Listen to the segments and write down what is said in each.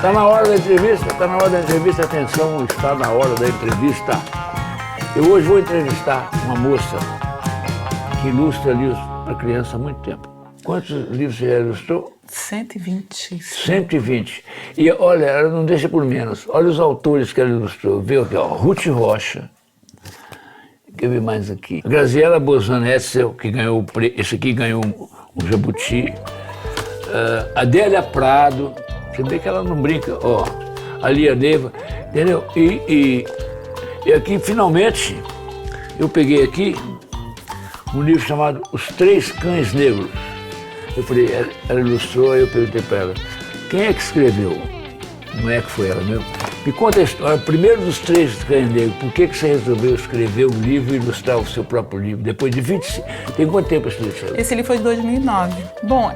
Está na hora da entrevista, está na hora da entrevista, atenção, está na hora da entrevista. Eu hoje vou entrevistar uma moça que ilustra livros para criança há muito tempo. Quantos livros você já ilustrou? 120. 120. E olha, ela não deixa por menos. Olha os autores que ela ilustrou. Viu aqui, ó, Ruth Rocha. Quer ver mais aqui? Graziela Bozan Etzel, que ganhou esse aqui ganhou um Jabuti. Adélia Prado. Você vê que ela não brinca, ó, a Lia Neiva, entendeu? E aqui, finalmente, eu peguei aqui um livro chamado Os Três Cães Negros. Eu falei, ela ilustrou, aí eu perguntei para ela, quem é que escreveu? Não é que foi ela mesmo? Me conta a história, primeiro dos Três Cães Negros, por que você resolveu escrever um livro e ilustrar o seu próprio livro? Depois de 25, tem quanto tempo esse livro? Esse livro foi de 2009. Bom,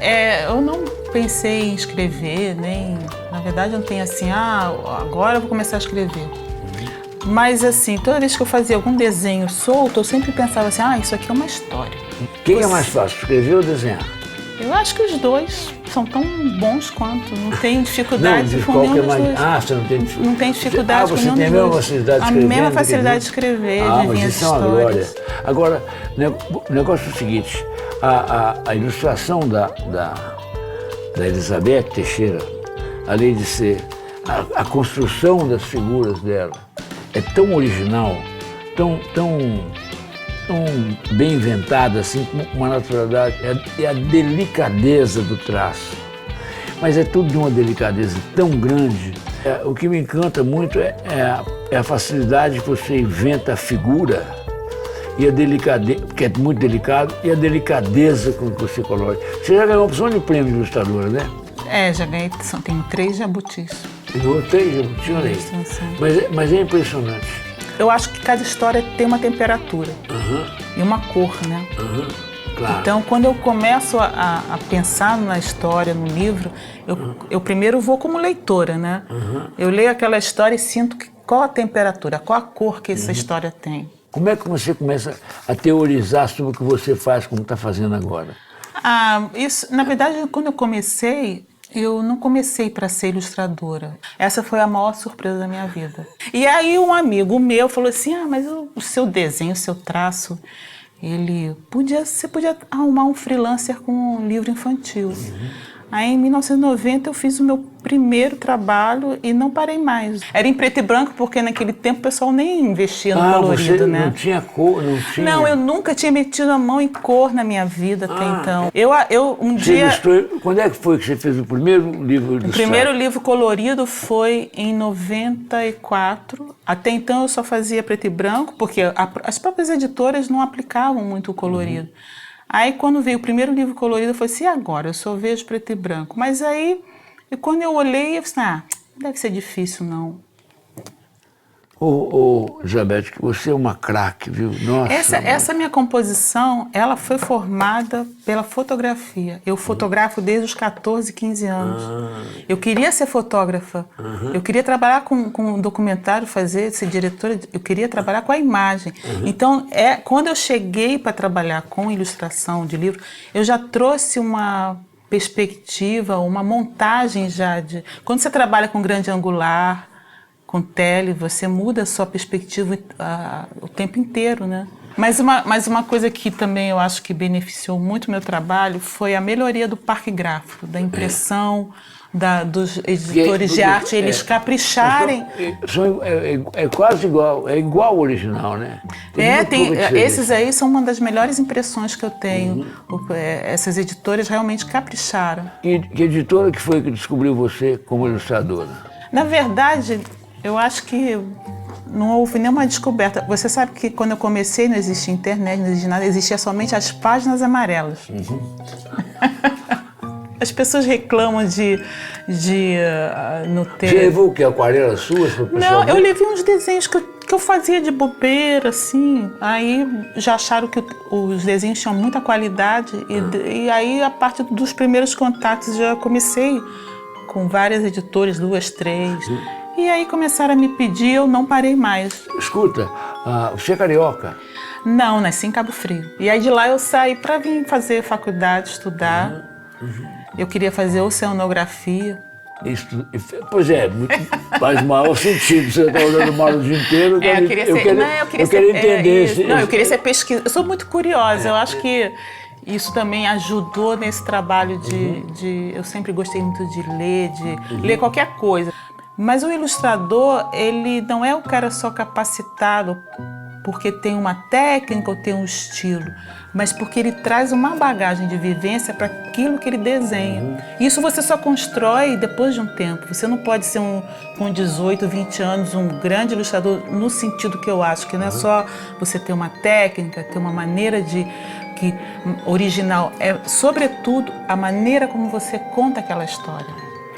eu não pensei em escrever, nem... Na verdade, eu não tenho assim, agora eu vou começar a escrever. Mas assim, toda vez que eu fazia algum desenho solto, eu sempre pensava assim, isso aqui é uma história. O que é mais fácil, escrever ou desenhar? Eu acho que os dois são tão bons quanto, não tenho dificuldade com nenhum dos dois. Você não tem dificuldade? Não tem dificuldade com nenhum dos dois. Você tem a mesma facilidade de escrever? A mesma facilidade de escrever, de vir as isso é uma glória. histórias. Agora, o negócio é o seguinte, a ilustração da Elizabeth Teixeira, além de ser a construção das figuras dela, é tão original, tão bem inventada, assim, com uma naturalidade, e a delicadeza do traço. Mas é tudo de uma delicadeza tão grande. O que me encanta muito é a facilidade que você inventa a figura e a delicadeza, que é muito delicado, e a delicadeza com que você coloca. Você já ganhou uma opção de prêmio de ilustradora, né? Já ganhei, tenho 3 jabutis. Ganhou 3 jabutis, olha aí. Mas é impressionante. Eu acho que cada história tem uma temperatura e uma cor, né? Claro. Então, quando eu começo a pensar na história, no livro, eu primeiro vou como leitora, né? Eu leio aquela história e sinto qual a temperatura, qual a cor que essa história tem. Como é que você começa a teorizar sobre o que você faz, como está fazendo agora? Isso, na verdade, quando eu comecei, eu não comecei para ser ilustradora. Essa foi a maior surpresa da minha vida. E aí um amigo meu falou assim, mas o seu desenho, o seu traço, você podia arrumar um freelancer com um livro infantil. Aí em 1990 eu fiz o meu primeiro trabalho e não parei mais. Era em preto e branco porque naquele tempo o pessoal nem investia no colorido, você né? Não tinha cor, não tinha... Não, eu nunca tinha metido a mão em cor na minha vida até então. Eu um dia... Ilustrou... Quando é que foi que você fez o primeiro livro ilustrado? O primeiro livro colorido foi em 94. Até então eu só fazia preto e branco, porque as próprias editoras não aplicavam muito o colorido. Aí quando veio o primeiro livro colorido, eu falei assim, e agora? Eu só vejo preto e branco. Mas aí, quando eu olhei, eu falei, não deve ser difícil não. Elizabeth, você é uma craque, viu? Nossa, essa minha composição, ela foi formada pela fotografia. Eu fotografo desde os 14, 15 anos. Eu queria ser fotógrafa. Eu queria trabalhar com documentário, ser diretora. Eu queria trabalhar com a imagem. Então, quando eu cheguei para trabalhar com ilustração de livro, eu já trouxe uma perspectiva, uma montagem já de... Quando você trabalha com grande angular, com tele, você muda a sua perspectiva o tempo inteiro, né? Mas uma coisa que também eu acho que beneficiou muito o meu trabalho foi a melhoria do parque gráfico, da impressão, dos editores de arte, eles capricharem. É quase igual, é igual ao original, né? Esses aí são uma das melhores impressões que eu tenho. Essas editoras realmente capricharam. Que editora que foi que descobriu você como ilustradora? Na verdade, eu acho que não houve nenhuma descoberta. Você sabe que quando eu comecei não existia internet, não existia nada, existia somente as páginas amarelas. As pessoas reclamam no ter... Você levou o quê? Aquarelas suas para o pessoal? Não, eu levei uns desenhos que eu fazia de bobeira, assim. Aí já acharam que os desenhos tinham muita qualidade. E aí, a partir dos primeiros contatos, já comecei com várias editoras, 2, 3. E aí começaram a me pedir, eu não parei mais. Escuta, você é carioca? Não, nasci em Cabo Frio. E aí de lá eu saí para vir fazer faculdade, estudar. Eu queria fazer oceanografia. Pois é, faz maior sentido. Você está olhando mal o dia inteiro. Eu queria entender. Eu queria ser pesquisa. Eu sou muito curiosa. Eu acho que isso também ajudou nesse trabalho de eu sempre gostei muito de ler, ler qualquer coisa. Mas o ilustrador, ele não é o cara só capacitado porque tem uma técnica ou tem um estilo, mas porque ele traz uma bagagem de vivência para aquilo que ele desenha. Isso você só constrói depois de um tempo. Você não pode ser com 18, 20 anos um grande ilustrador no sentido que eu acho, que não é só você ter uma técnica, ter uma maneira original. É, sobretudo, a maneira como você conta aquela história.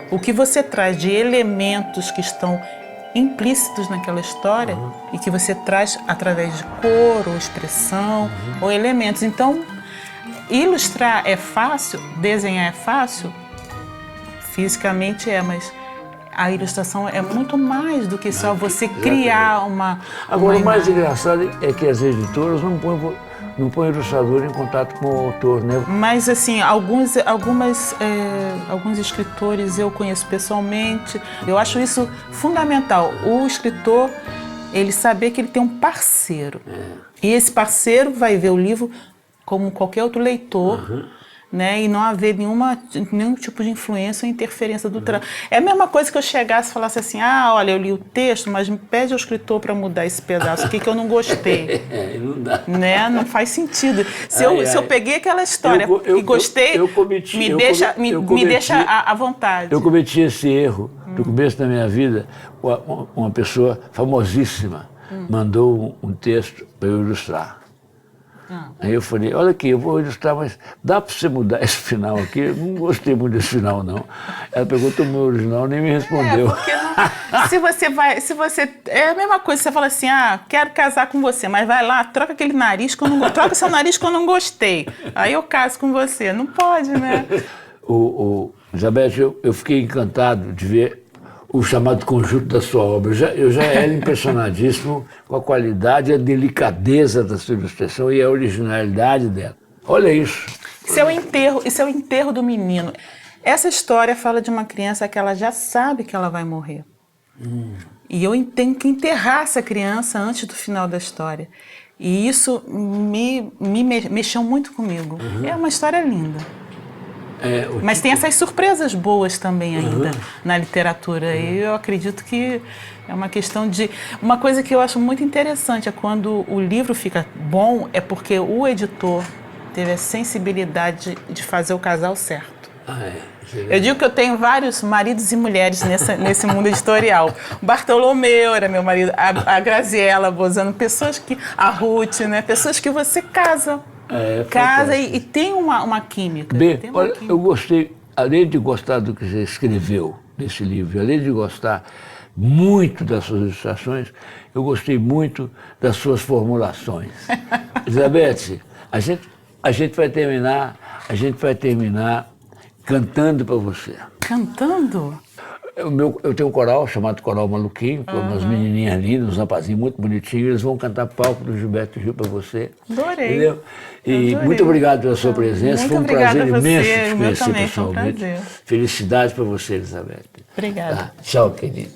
O que você traz de elementos que estão implícitos naquela história e que você traz através de cor ou expressão ou elementos. Então, ilustrar é fácil, desenhar é fácil, fisicamente mas a ilustração é muito mais do que só você criar uma Agora, o mais imagem. engraçado é que as editoras não põem o ilustrador em contato com o autor, né? Mas, assim, alguns escritores eu conheço pessoalmente. Eu acho isso fundamental. O escritor, ele saber que ele tem um parceiro. E esse parceiro vai ver o livro como qualquer outro leitor, né? E não haver nenhum tipo de influência ou interferência do trabalho. É a mesma coisa que eu chegasse e falasse assim, olha, eu li o texto, mas me pede ao escritor para mudar esse pedaço aqui que eu não gostei. Não dá. Né? Não faz sentido. Se eu peguei aquela história e gostei, me deixa à vontade. Eu cometi esse erro no começo da minha vida. Uma pessoa famosíssima mandou um texto para eu ilustrar. Aí eu falei, olha aqui, eu vou ilustrar, mas dá para você mudar esse final aqui? Eu não gostei muito desse final, não. Ela perguntou o meu original, nem me respondeu. Porque é a mesma coisa, você fala assim, quero casar com você, mas vai lá, troca aquele nariz que eu não gostei, troca seu nariz que eu não gostei. Aí eu caso com você. Não pode, né? Elizabeth, eu fiquei encantado de ver o chamado conjunto da sua obra. Eu já era impressionadíssimo com a qualidade e a delicadeza da sua ilustração e a originalidade dela. Olha isso. Isso é o enterro do menino. Essa história fala de uma criança que ela já sabe que ela vai morrer. E eu tenho que enterrar essa criança antes do final da história. E isso me mexeu muito comigo. É uma história linda. Mas tem essas surpresas boas também ainda na literatura. E eu acredito que é uma questão de... Uma coisa que eu acho muito interessante é quando o livro fica bom, é porque o editor teve a sensibilidade de fazer o casal certo. Eu digo que eu tenho vários maridos e mulheres nesse mundo editorial. O Bartolomeu era meu marido, a Graziella Bozano, a Ruth, né? Pessoas que você casa e tem uma química. Olha, eu gostei, além de gostar do que você escreveu nesse livro, além de gostar muito das suas ilustrações, eu gostei muito das suas formulações. Elizabeth, a gente vai terminar cantando para você. Cantando? Eu tenho um coral chamado Coral Maluquinho, com umas menininhas lindas, uns rapazinhos muito bonitinhos, eles vão cantar palco do Gilberto Gil para você. Adorei. Entendeu? E muito obrigado pela sua presença, foi um prazer imenso te conhecer pessoalmente. Felicidades para você, Elizabeth. Obrigada. Tchau, querido.